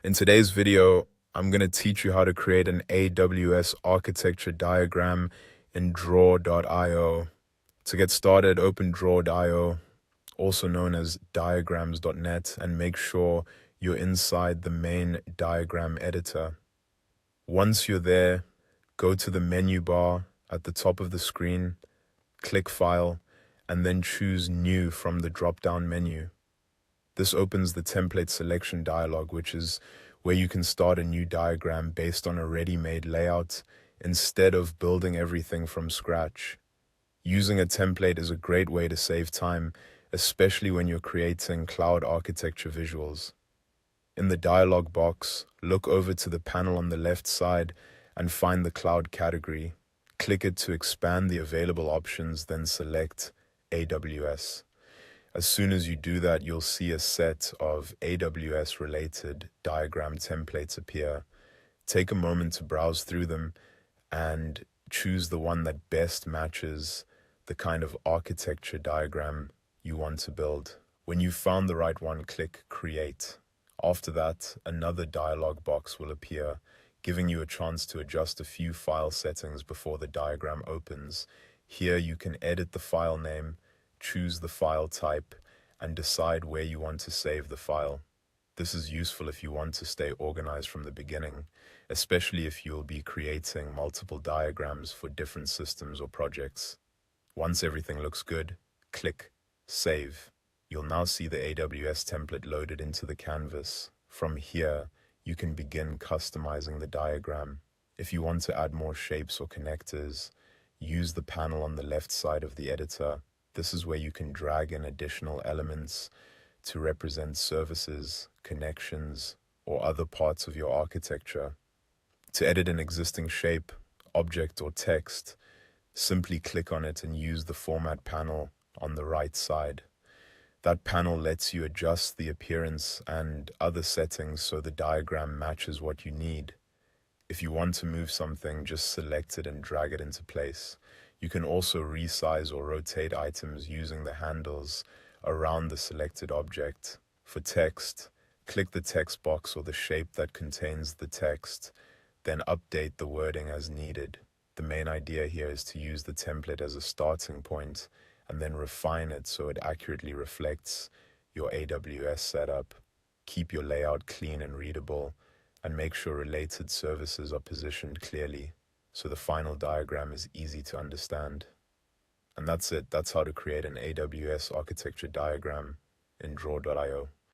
In today's video, I'm going to teach you how to create an AWS architecture diagram in draw.io. To get started, open draw.io, also known as diagrams.net, and make sure you're inside the main diagram editor. Once you're there, go to the menu bar at the top of the screen, click File, and then choose New from the drop-down menu. This opens the template selection dialog, which is where you can start a new diagram based on a ready-made layout instead of building everything from scratch. Using a template is a great way to save time, especially when you're creating cloud architecture visuals. In the dialog box, look over to the panel on the left side and find the cloud category. Click it to expand the available options, then select AWS. As soon as you do that, you'll see a set of AWS-related diagram templates appear. Take a moment to browse through them and choose the one that best matches the kind of architecture diagram you want to build. When you've found the right one, click Create. After that, another dialog box will appear, giving you a chance to adjust a few file settings before the diagram opens. Here you can edit the file name, choose the file type, and decide where you want to save the file. This is useful if you want to stay organized from the beginning, especially if you'll be creating multiple diagrams for different systems or projects. Once everything looks good, click Save. You'll now see the AWS template loaded into the canvas. From here, you can begin customizing the diagram. If you want to add more shapes or connectors, use the panel on the left side of the editor. This is where you can drag in additional elements to represent services, connections, or other parts of your architecture. To edit an existing shape, object, or text, simply click on it and use the Format panel on the right side. That panel lets you adjust the appearance and other settings so the diagram matches what you need. If you want to move something, just select it and drag it into place. You can also resize or rotate items using the handles around the selected object. For text, click the text box or the shape that contains the text, then update the wording as needed. The main idea here is to use the template as a starting point and then refine it so it accurately reflects your AWS setup. Keep your layout clean and readable, and make sure related services are positioned clearly so the final diagram is easy to understand. And that's it. That's how to create an AWS architecture diagram in draw.io.